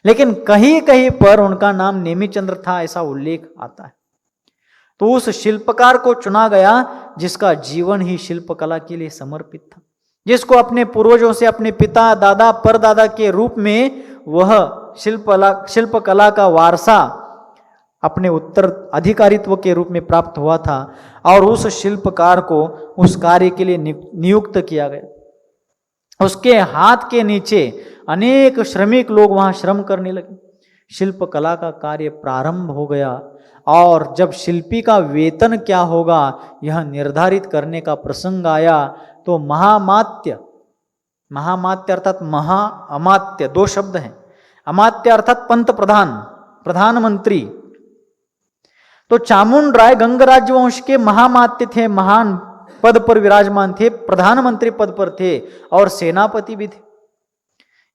लेकिन कहीं कहीं पर उनका नाम नेमिचंद्र था, ऐसा उल्लेख आता है। तो उस शिल्पकार को चुना गया जिसका जीवन ही शिल्पकला के लिए समर्पित था, जिसको अपने पूर्वजों से, अपने पिता, दादा, परदादा के रूप में वह शिल्पकला का वारसा अपने उत्तर अधिकारित्व के रूप में प्राप्त हुआ था। और उस शिल्पकार को उस कार्य के लिए नियुक्त किया गया। उसके हाथ के नीचे अनेक श्रमिक लोग वहां श्रम करने लगे। शिल्पकला का कार्य प्रारंभ हो गया और जब शिल्पी का वेतन क्या होगा यह निर्धारित करने का प्रसंग आया तो महामात्य, महामात्य अर्थात महा अमात्य, दो शब्द हैं। अमात्य अर्थात पंत प्रधान, प्रधानमंत्री। तो चामुंड राय गंग राजवंश के महामात्य थे, महान पद पर विराजमान थे, प्रधानमंत्री पद पर थे और सेनापति भी थे।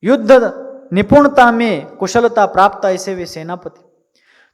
युद्ध निपुणता में कुशलता प्राप्त ऐसे वे सेनापति।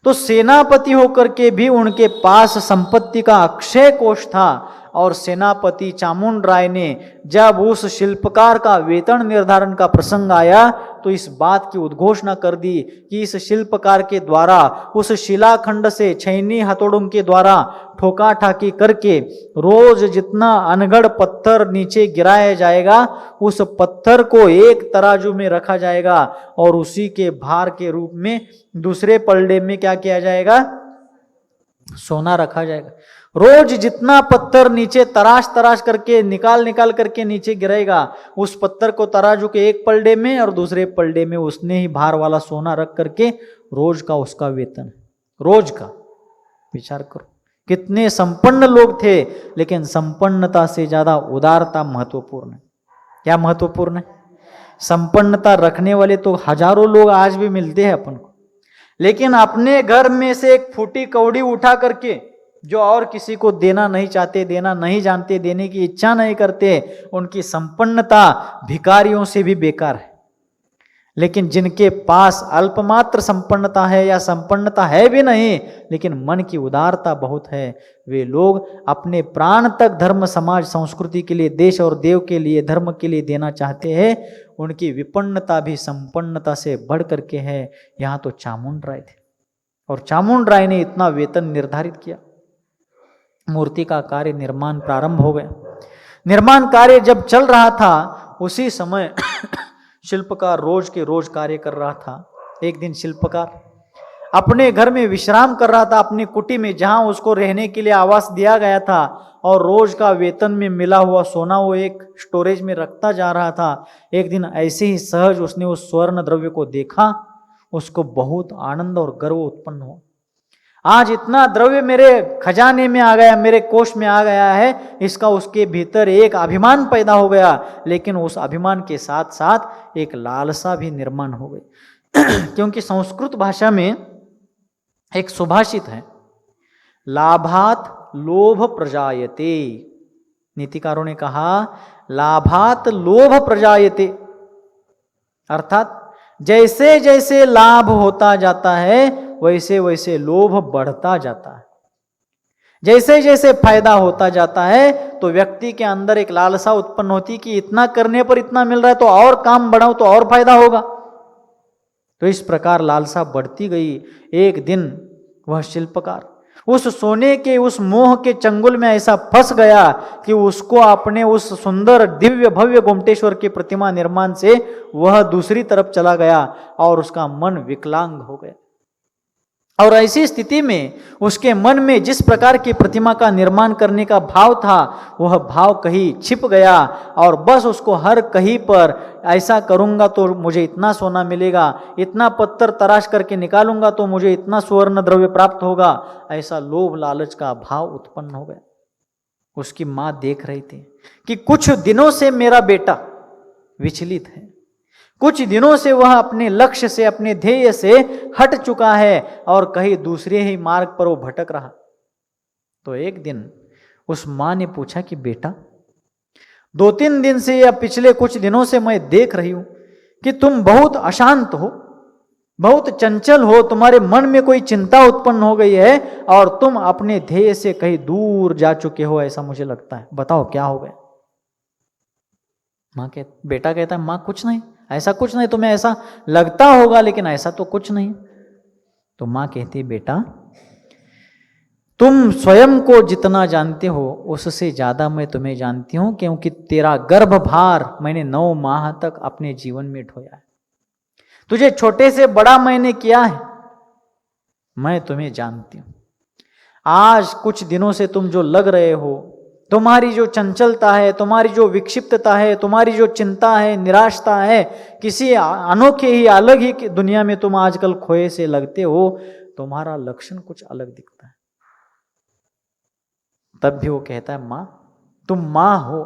तो सेनापति होकर के भी उनके पास संपत्ति का अक्षय कोष था। और सेनापति चामुंड राय ने जब उस शिल्पकार का वेतन निर्धारण का प्रसंग आया तो इस बात की उद्घोषणा कर दी कि इस शिल्पकार के द्वारा उस शिलाखंड से छैनी हथौड़ों के द्वारा ठोका ठाकी करके रोज जितना अनगढ़ पत्थर नीचे गिराया जाएगा उस पत्थर को एक तराजू में रखा जाएगा और उसी के भार के रूप में दूसरे पलड़े में क्या किया जाएगा, सोना रखा जाएगा। रोज जितना पत्थर नीचे तराश तराश करके निकाल करके नीचे गिरेगा उस पत्थर को तराजू के एक पलड़े में और दूसरे पलड़े में उसने ही भार वाला सोना रख करके रोज का उसका वेतन, रोज का। विचार करो कितने संपन्न लोग थे, लेकिन संपन्नता से ज्यादा उदारता महत्वपूर्ण है। क्या महत्वपूर्ण है? संपन्नता रखने वाले तो हजारों लोग आज भी मिलते हैं अपन को, लेकिन अपने घर में से एक फूटी कौड़ी उठा करके जो और किसी को देना नहीं चाहते, देना नहीं जानते, देने की इच्छा नहीं करते, उनकी संपन्नता भिखारियों से भी बेकार है। लेकिन जिनके पास अल्पमात्र संपन्नता है या संपन्नता है भी नहीं लेकिन मन की उदारता बहुत है, वे लोग अपने प्राण तक धर्म, समाज, संस्कृति के लिए, देश और देव के लिए, धर्म के लिए देना चाहते हैं। उनकी विपन्नता भी संपन्नता से बढ़ करके है। यहाँ तो चामुंड राय थे और चामुंड राय ने इतना वेतन निर्धारित किया। मूर्ति का कार्य निर्माण प्रारंभ हो गया। निर्माण कार्य जब चल रहा था उसी समय शिल्पकार रोज के रोज कार्य कर रहा था। एक दिन शिल्पकार अपने घर में विश्राम कर रहा था, अपनी कुटी में जहां उसको रहने के लिए आवास दिया गया था, और रोज का वेतन में मिला हुआ सोना वो एक स्टोरेज में रखता जा रहा था। एक दिन ऐसे ही सहज उसने उस स्वर्ण द्रव्य को देखा, उसको बहुत आनंद और गर्व उत्पन्न हुआ। आज इतना द्रव्य मेरे खजाने में आ गया, मेरे कोष में आ गया है, इसका उसके भीतर एक अभिमान पैदा हो गया। लेकिन उस अभिमान के साथ साथ एक लालसा भी निर्माण हो गई क्योंकि संस्कृत भाषा में एक सुभाषित है, लाभात लोभ प्रजायते। नीतिकारों ने कहा लाभात लोभ प्रजायते, अर्थात जैसे जैसे लाभ होता जाता है वैसे वैसे लोभ बढ़ता जाता है। जैसे जैसे फायदा होता जाता है तो व्यक्ति के अंदर एक लालसा उत्पन्न होती कि इतना करने पर इतना मिल रहा है तो और काम बढ़ाओ तो और फायदा होगा। तो इस प्रकार लालसा बढ़ती गई। एक दिन वह शिल्पकार उस सोने के उस मोह के चंगुल में ऐसा फंस गया कि उसको अपने उस सुंदर दिव्य भव्य गोमटेश्वर की प्रतिमा निर्माण से वह दूसरी तरफ चला गया और उसका मन विकलांग हो गया। और ऐसी स्थिति में उसके मन में जिस प्रकार की प्रतिमा का निर्माण करने का भाव था वह भाव कहीं छिप गया और बस उसको हर कहीं पर ऐसा करूंगा तो मुझे इतना सोना मिलेगा, इतना पत्थर तराश करके निकालूंगा तो मुझे इतना स्वर्ण द्रव्य प्राप्त होगा, ऐसा लोभ लालच का भाव उत्पन्न हो गया। उसकी मां देख रही थी कि कुछ दिनों से मेरा बेटा विचलित है, कुछ दिनों से वह अपने लक्ष्य से, अपने ध्येय से हट चुका है और कहीं दूसरे ही मार्ग पर वो भटक रहा। तो एक दिन उस मां ने पूछा कि बेटा, 2-3 दिन से या पिछले कुछ दिनों से मैं देख रही हूं कि तुम बहुत अशांत हो, बहुत चंचल हो, तुम्हारे मन में कोई चिंता उत्पन्न हो गई है और तुम अपने ध्येय से कहीं दूर जा चुके हो, ऐसा मुझे लगता है। बताओ क्या हो गया? बेटा कहता है मां कुछ नहीं, ऐसा कुछ नहीं, तुम्हें ऐसा लगता होगा लेकिन ऐसा तो कुछ नहीं। तो मां कहती है बेटा, तुम स्वयं को जितना जानते हो उससे ज्यादा मैं तुम्हें जानती हूं, क्योंकि तेरा गर्भभार मैंने 9 माह तक अपने जीवन में ढोया है। तुझे छोटे से बड़ा मैंने किया है, मैं तुम्हें जानती हूं। आज कुछ दिनों से तुम जो लग रहे हो, तुम्हारी जो चंचलता है, तुम्हारी जो विक्षिप्तता है, तुम्हारी जो चिंता है, निराशता है, किसी अनोखे ही अलग ही दुनिया में तुम आजकल खोए से लगते हो, तुम्हारा लक्षण कुछ अलग दिखता है। तब भी वो कहता है मां, तुम मां हो,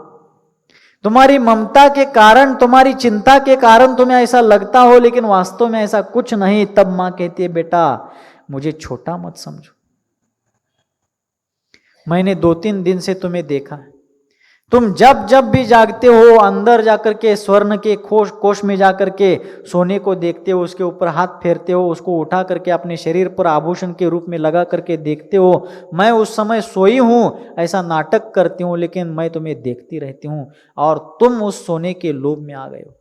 तुम्हारी ममता के कारण, तुम्हारी चिंता के कारण तुम्हें ऐसा लगता हो, लेकिन वास्तव में ऐसा कुछ नहीं। तब मां कहती है बेटा मुझे छोटा मत समझो, मैंने 2-3 दिन से तुम्हें देखा है, तुम जब जब भी जागते हो अंदर जाकर के स्वर्ण के कोष में जाकर के सोने को देखते हो, उसके ऊपर हाथ फेरते हो, उसको उठा करके अपने शरीर पर आभूषण के रूप में लगा करके देखते हो। मैं उस समय सोई हूं, ऐसा नाटक करती हूं, लेकिन मैं तुम्हें देखती रहती हूं और तुम उस सोने के लोभ में आ गए हो।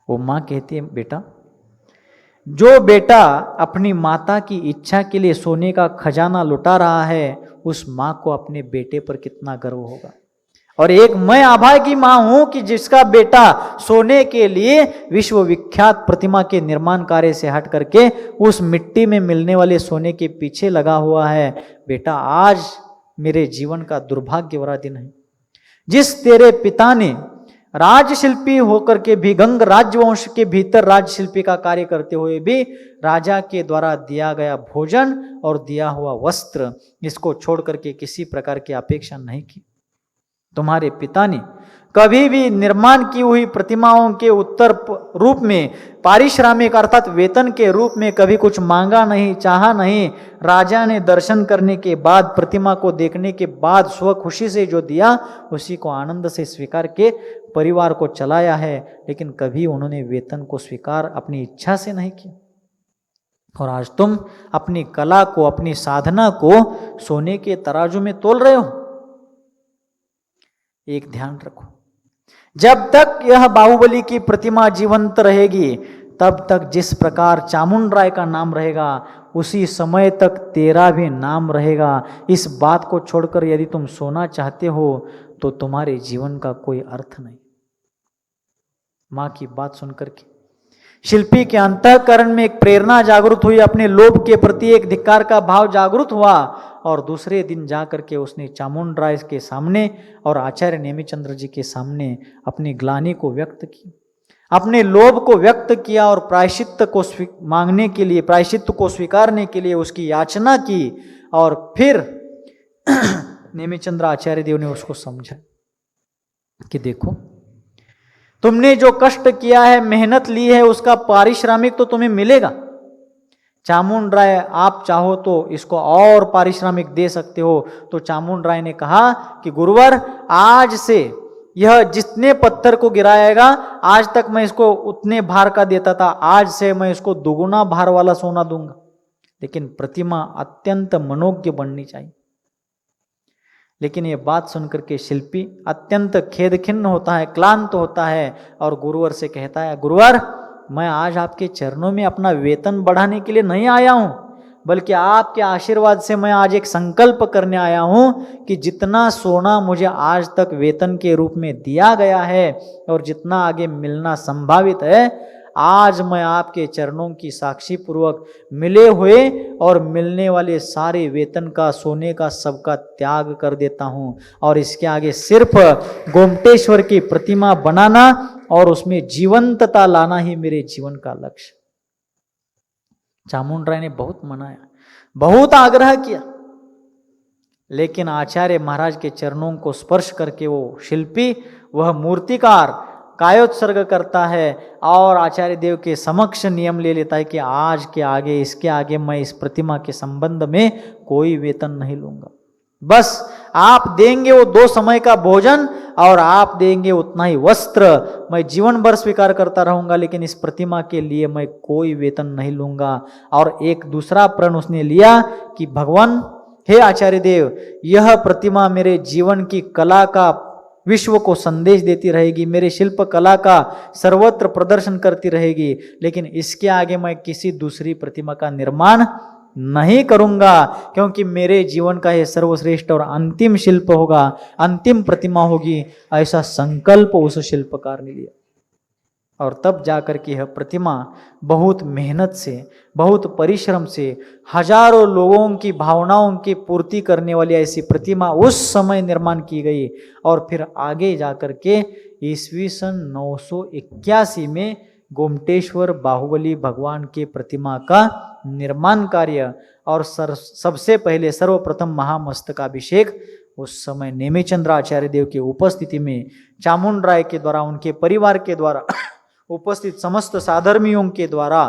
वो मां कहती है बेटा, जो बेटा अपनी माता की इच्छा के लिए सोने का खजाना लुटा रहा है, उस मां को अपने बेटे पर कितना गर्व होगा। और एक मैं अभागी मां हूं कि जिसका बेटा सोने के लिए विश्व विख्यात प्रतिमा के निर्माण कार्य से हट करके उस मिट्टी में मिलने वाले सोने के पीछे लगा हुआ है। बेटा आज मेरे जीवन का दुर्भाग्य भरा दिन है, जिस तेरे पिता ने राजशिल्पी होकर के भी, गंग राजवंश के भीतर राजशिल्पी का कार्य करते हुए भी राजा के द्वारा दिया गया भोजन और दिया हुआ वस्त्र, इसको छोड़ करके किसी प्रकार की अपेक्षा नहीं की। तुम्हारे पिता ने कभी भी निर्माण की हुई प्रतिमाओं के उत्तर रूप में, पारिश्रमिक अर्थात वेतन के रूप में कभी कुछ मांगा नहीं, चाहा नहीं। राजा ने दर्शन करने के बाद, प्रतिमा को देखने के बाद स्व खुशी से जो दिया उसी को आनंद से स्वीकार के परिवार को चलाया है, लेकिन कभी उन्होंने वेतन को स्वीकार अपनी इच्छा से नहीं किया। और आज तुम अपनी कला को, अपनी साधना को सोने के तराजू में तोल रहे हो। एक ध्यान रखो, जब तक यह बाहुबली की प्रतिमा जीवंत रहेगी, तब तक जिस प्रकार चामुंडराय का नाम रहेगा, उसी समय तक तेरा भी नाम रहेगा। इस बात को छोड़कर यदि तुम सोना चाहते हो तो तुम्हारे जीवन का कोई अर्थ नहीं। मां की बात सुनकर के शिल्पी के अंतःकरण में एक प्रेरणा जागृत हुई, अपने लोभ के प्रति एक धिक्कार का भाव जागृत हुआ, और दूसरे दिन जाकर के उसने चामुंडराय के सामने और आचार्य नेमिचंद्र जी के सामने अपनी ग्लानि को व्यक्त की, अपने लोभ को व्यक्त किया और प्रायश्चित्त को मांगने के लिए, प्रायश्चित्त को स्वीकारने के लिए उसकी याचना की। और फिर नेमिचंद्र आचार्य देव ने उसको समझा कि देखो, तुमने जो कष्ट किया है, मेहनत ली है, उसका पारिश्रमिक तो तुम्हें मिलेगा। चामुंडराय आप चाहो तो इसको और पारिश्रमिक दे सकते हो। तो चामुंडराय ने कहा कि गुरुवर, आज से यह जितने पत्थर को गिराएगा, आज तक मैं इसको उतने भार का देता था, आज से मैं इसको दुगुना भार वाला सोना दूंगा, लेकिन प्रतिमा अत्यंत मनोज्ञ बननी चाहिए। लेकिन ये बात सुनकर के शिल्पी अत्यंत खेद खिन्न होता है, क्लांत होता है और गुरुवर से कहता है, गुरुवर, मैं आज आपके चरणों में अपना वेतन बढ़ाने के लिए नहीं आया हूं, बल्कि आपके आशीर्वाद से मैं आज एक संकल्प करने आया हूं कि जितना सोना मुझे आज तक वेतन के रूप में दिया गया है और जितना आगे मिलना संभावित है, आज मैं आपके चरणों की साक्षी पूर्वक मिले हुए और मिलने वाले सारे वेतन का, सोने का, सबका त्याग कर देता हूं और इसके आगे सिर्फ गोमटेश्वर की प्रतिमा बनाना और उसमें जीवंतता लाना ही मेरे जीवन का लक्ष्य। चामुंडराय ने बहुत मनाया, बहुत आग्रह किया, लेकिन आचार्य महाराज के चरणों को स्पर्श करके वो शिल्पी, वह मूर्तिकार कायोत्सर्ग करता है और आचार्य देव के समक्ष नियम ले लेता है कि आज के आगे, इसके आगे मैं इस प्रतिमा के संबंध में कोई वेतन नहीं लूंगा। बस आप देंगे वो 2 समय का भोजन और आप देंगे उतना ही वस्त्र, मैं जीवन भर स्वीकार करता रहूंगा, लेकिन इस प्रतिमा के लिए मैं कोई वेतन नहीं लूंगा। और एक दूसरा प्रण उसने लिया कि भगवान, हे आचार्य देव, यह प्रतिमा मेरे जीवन की कला का विश्व को संदेश देती रहेगी, मेरे शिल्प कला का सर्वत्र प्रदर्शन करती रहेगी, लेकिन इसके आगे मैं किसी दूसरी प्रतिमा का निर्माण नहीं करूंगा, क्योंकि मेरे जीवन का यह सर्वश्रेष्ठ और अंतिम शिल्प होगा, अंतिम प्रतिमा होगी, ऐसा संकल्प उस शिल्पकार ने लिया। और तब जाकर के यह प्रतिमा बहुत मेहनत से, बहुत परिश्रम से, हजारों लोगों की भावनाओं की पूर्ति करने वाली ऐसी प्रतिमा उस समय निर्माण की गई। और फिर आगे जाकर के ईस्वी सन 981 में गोमटेश्वर बाहुबली भगवान के प्रतिमा का निर्माण कार्य और सबसे पहले सर्वप्रथम महामस्तकाभिषेक उस समय नेमिचंद्राचार्य देव की उपस्थिति में चामुंड राय के द्वारा, उनके परिवार के द्वारा, उपस्थित समस्त साधर्मियों के द्वारा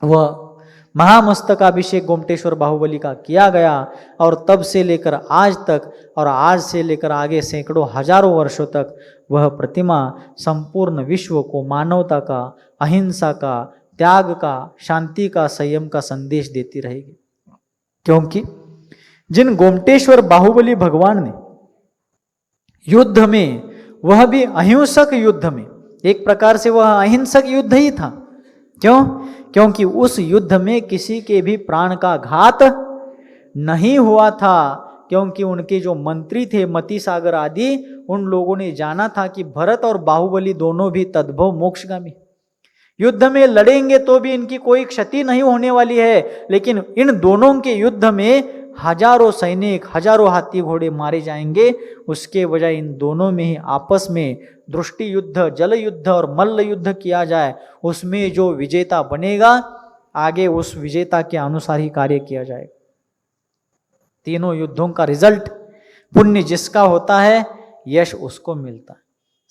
वह महामस्तकाभिषेक गोमटेश्वर बाहुबली का किया गया। और तब से लेकर आज तक, और आज से लेकर आगे सैकड़ों हजारों वर्षों तक वह प्रतिमा संपूर्ण विश्व को मानवता का, अहिंसा का, त्याग का, शांति का, संयम का संदेश देती रहेगी। क्योंकि जिन गोमटेश्वर बाहुबली भगवान ने युद्ध में, वह भी अहिंसक युद्ध में, एक प्रकार से वह अहिंसक युद्ध ही था। क्यों? क्योंकि उस युद्ध में किसी के भी प्राण का घात नहीं हुआ था, क्योंकि उनके जो मंत्री थे मति सागर आदि, उन लोगों ने जाना था कि भरत और बाहुबली दोनों भी तद्भव मोक्षगामी, युद्ध में लड़ेंगे तो भी इनकी कोई क्षति नहीं होने वाली है, लेकिन इन दोनों के युद्ध में हजारों सैनिक, हजारों हाथी घोड़े मारे जाएंगे। उसके बजाय इन दोनों में ही आपस में दृष्टि युद्ध, जल युद्ध और मल्ल युद्ध किया जाए, उसमें जो विजेता बनेगा आगे उस विजेता के अनुसार ही कार्य किया जाएगा। तीनों युद्धों का रिजल्ट पुण्य जिसका होता है, यश उसको मिलता है।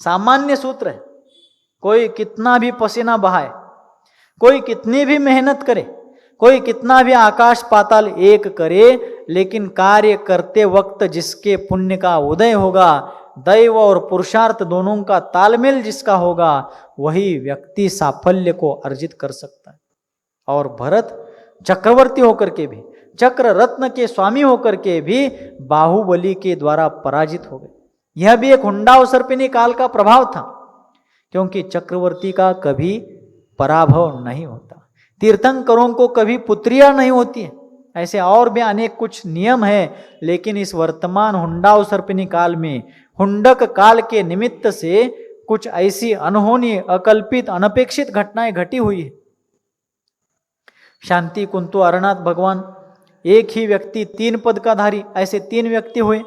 सामान्य सूत्र है, कोई कितना भी पसीना बहाए, कोई कितनी भी मेहनत करे, कोई कितना भी आकाश पाताल एक करे, लेकिन कार्य करते वक्त जिसके पुण्य का उदय होगा, दैव और पुरुषार्थ दोनों का तालमेल जिसका होगा, वही व्यक्ति साफल्य को अर्जित कर सकता है। और भरत चक्रवर्ती होकर के भी, चक्र रत्न के स्वामी होकर के भी बाहुबली के द्वारा पराजित हो गए। यह भी एक हुंडावसर्पिणी काल का प्रभाव था, क्योंकि चक्रवर्ती का कभी पराभव नहीं होता, तीर्थंकरों को कभी पुत्रियां नहीं होती है, ऐसे और भी अनेक कुछ नियम है। लेकिन इस वर्तमान हुंडावसर्पिणी काल में, हुंडक काल के निमित्त से कुछ ऐसी अनहोनी, अकल्पित, अनपेक्षित घटनाएं घटी हुई है। शांति कुंतु अरनाथ भगवान, एक ही व्यक्ति 3 पद का धारी, ऐसे 3 व्यक्ति हुए।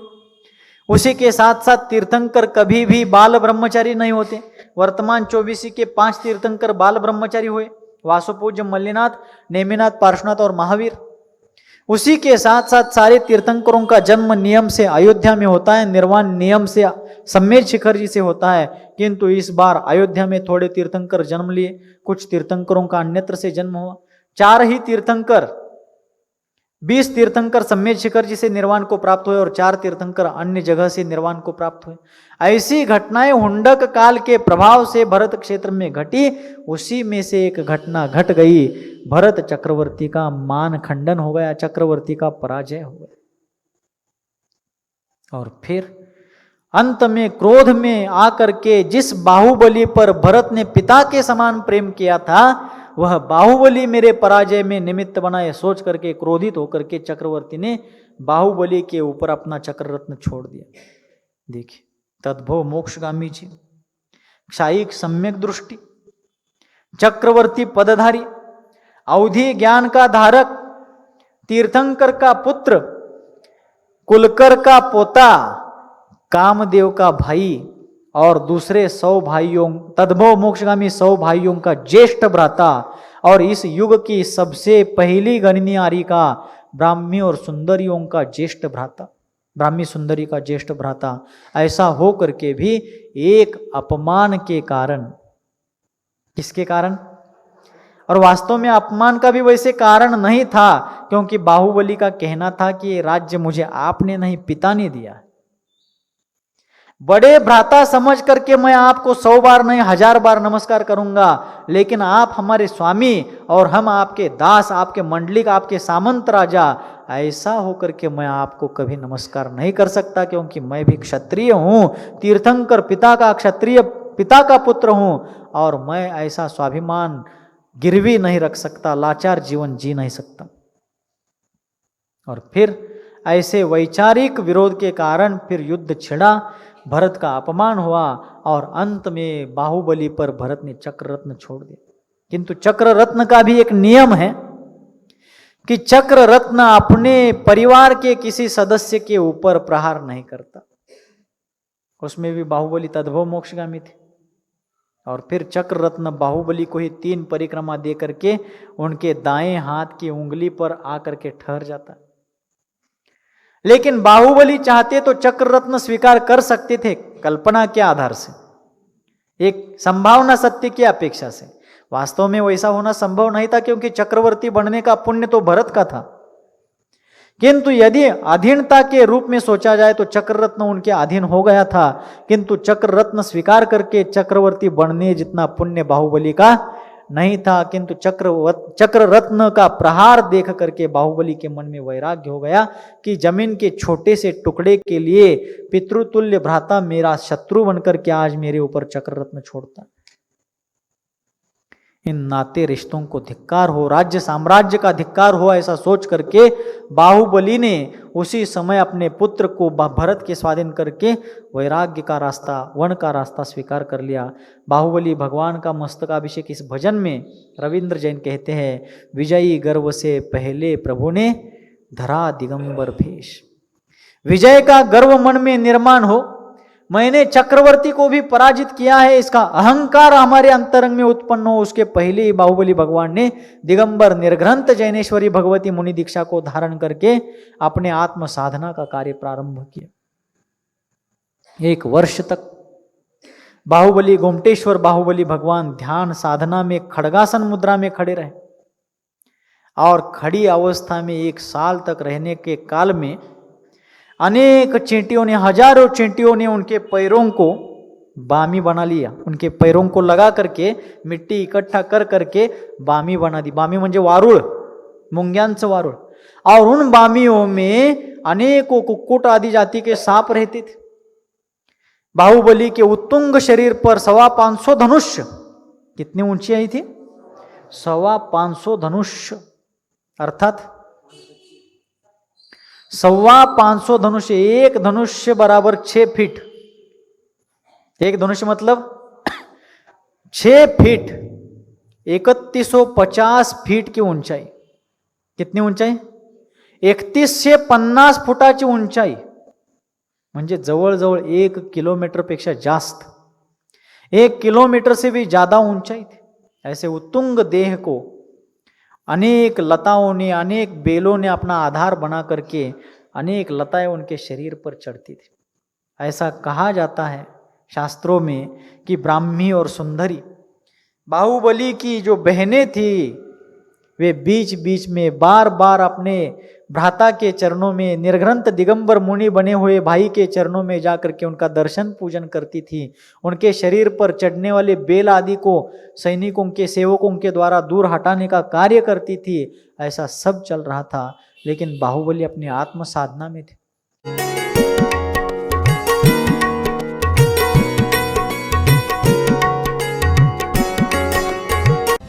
उसी के साथ साथ तीर्थंकर कभी भी बाल ब्रह्मचारी नहीं होते। वर्तमान 24 के 5 तीर्थंकर बाल ब्रह्मचारी हुए, वासुपूज्य मल्लिनाथ, नेमिनाथ, पार्श्वनाथ और महावीर। उसी के साथ साथ सारे तीर्थंकरों का जन्म नियम से अयोध्या में होता है, निर्वाण नियम से सम्मेद शिखर जी से होता है। किंतु इस बार अयोध्या में थोड़े तीर्थंकर जन्म लिए, कुछ तीर्थंकरों का अन्यत्र से जन्म हुआ। 4 ही तीर्थंकर, 20 तीर्थंकर सम्मेद शिखर जी से निर्वाण को प्राप्त हुए और 4 तीर्थंकर अन्य जगह से निर्वाण को प्राप्त हुए। ऐसी घटनाएं हुंडक काल के प्रभाव से भरत क्षेत्र में घटी। उसी में से एक घटना घट गई, भरत चक्रवर्ती का मान खंडन हो गया, चक्रवर्ती का पराजय हो गया। और फिर अंत में क्रोध में आकर के जिस बाहुबली पर भरत ने पिता के समान प्रेम किया था, वह बाहुबली मेरे पराजय में निमित्त बना, यह सोच करके क्रोधित होकर के चक्रवर्ती ने बाहुबली के ऊपर अपना चक्र रत्न छोड़ दिया। देखिए, तद्भव मोक्षगामी जी, क्षायिक सम्यक दृष्टि, चक्रवर्ती पदधारी, अवधि ज्ञान का धारक, तीर्थंकर का पुत्र, कुलकर का पोता, कामदेव का भाई और दूसरे 100 भाइयों, तद्भव मोक्षगामी 100 भाइयों का ज्येष्ठ भ्राता, और इस युग की सबसे पहली गणनीयारी का ब्राह्मी और सुंदरियों का ज्येष्ठ भ्राता, ब्राह्मी सुंदरी का ज्येष्ठ भ्राता, ऐसा हो करके भी एक अपमान के कारण, किसके कारण? और वास्तव में अपमान का भी वैसे कारण नहीं था, क्योंकि बाहुबली का कहना था कि ये राज्य मुझे आपने नहीं, पिता ने दिया। बड़े भ्राता समझ करके मैं आपको 100 बार नहीं 1000 बार नमस्कार करूंगा, लेकिन आप हमारे स्वामी और हम आपके दास, आपके मंडलिक, आपके सामंत राजा, ऐसा होकर के मैं आपको कभी नमस्कार नहीं कर सकता, क्योंकि मैं भी क्षत्रिय हूं, तीर्थंकर पिता का क्षत्रिय पिता का पुत्र हूं, और मैं ऐसा स्वाभिमान गिरवी नहीं रख सकता, लाचार जीवन जी नहीं सकता। और फिर ऐसे वैचारिक विरोध के कारण फिर युद्ध छिड़ा, भरत का अपमान हुआ, और अंत में बाहुबली पर भरत ने चक्र रत्न छोड़ दिया। किंतु चक्र रत्न का भी एक नियम है कि चक्र रत्न अपने परिवार के किसी सदस्य के ऊपर प्रहार नहीं करता। उसमें भी बाहुबली तद्भव मोक्षगामी थे। और फिर चक्र रत्न बाहुबली को ही 3 परिक्रमा दे करके उनके दाएं हाथ की उंगली पर आकर के ठहर जाता। लेकिन बाहुबली चाहते तो चक्र रत्न स्वीकार कर सकते थे, कल्पना के आधार से, एक संभावना सत्य की अपेक्षा से। वास्तव में वैसा होना संभव नहीं था, क्योंकि चक्रवर्ती बनने का पुण्य तो भरत का था। किंतु यदि अधीनता के रूप में सोचा जाए तो चक्र रत्न उनके अधीन हो गया था, किंतु चक्र रत्न स्वीकार करके चक्रवर्ती बनने जितना पुण्य बाहुबली का नहीं था। किंतु चक्र रत्न का प्रहार देख करके बाहुबली के मन में वैराग्य हो गया कि जमीन के छोटे से टुकड़े के लिए पितृतुल्य भ्राता मेरा शत्रु बनकर के आज मेरे ऊपर चक्र रत्न छोड़ता। इन नाते रिश्तों को धिक्कार हो, राज्य साम्राज्य का धिक्कार हो, ऐसा सोच करके बाहुबली ने उसी समय अपने पुत्र को भरत के स्वाधीन करके वैराग्य का रास्ता, वन का रास्ता स्वीकार कर लिया। बाहुबली भगवान का मस्तकाभिषेक इस भजन में रविंद्र जैन कहते हैं, विजयी गर्व से पहले प्रभु ने धरा दिगंबर भेष। विजय का गर्व मन में निर्माण हो, मैंने चक्रवर्ती को भी पराजित किया है, इसका अहंकार हमारे अंतरंग में उत्पन्न हो, उसके पहले ही बाहुबली भगवान ने दिगंबर निर्ग्रंथ जैनेश्वरी भगवती मुनि दीक्षा को धारण करके अपने आत्म साधना का कार्य प्रारंभ किया। 1 वर्ष तक बाहुबली गोमटेश्वर बाहुबली भगवान ध्यान साधना में खड़गासन मुद्रा में खड़े रहे, और खड़ी अवस्था में 1 साल तक रहने के काल में अनेक चींटियों ने, हजारों चींटियों ने उनके पैरों को बामी बना लिया। उनके पैरों को लगा करके मिट्टी इकट्ठा कर करके बामी बना दी। बामी म्हणजे वारुळ, मुंग्यांचं वारुळ। और उन बामियों में अनेकों कुक्कुट आदि जाति के सांप रहते थे। बाहुबली के उत्तुंग शरीर पर 525 धनुष्य, कितनी ऊंची आई थी? 525 धनुष्य, अर्थात 525 धनुष्य। एक धनुष्य बराबर 6 फीट। एक धनुष्य मतलब 6 फीट, 3150 फीट की ऊंचाई। कितनी ऊंचाई? 31 से 50 फुटाची ऊंचाई, म्हणजे जवळजवळ 1 किलोमीटर पेक्षा जास्त, 1 किलोमीटर से भी ज्यादा ऊंचाई थी। ऐसे उत्तुंग देह को अनेक लताओं ने, अनेक बेलों ने अपना आधार बना करके अनेक लताएं उनके शरीर पर चढ़ती थी। ऐसा कहा जाता है शास्त्रों में कि ब्राह्मी और सुंदरी बाहुबली की जो बहनें थी, वे बीच बीच में बार बार अपने भ्राता के चरणों में, निर्ग्रंथ दिगंबर मुनि बने हुए भाई के चरणों में जाकर के उनका दर्शन पूजन करती थी। उनके शरीर पर चढ़ने वाले बेल आदि को सैनिकों के, सेवकों के द्वारा दूर हटाने का कार्य करती थी। ऐसा सब चल रहा था, लेकिन बाहुबली अपनी आत्म साधना में थे।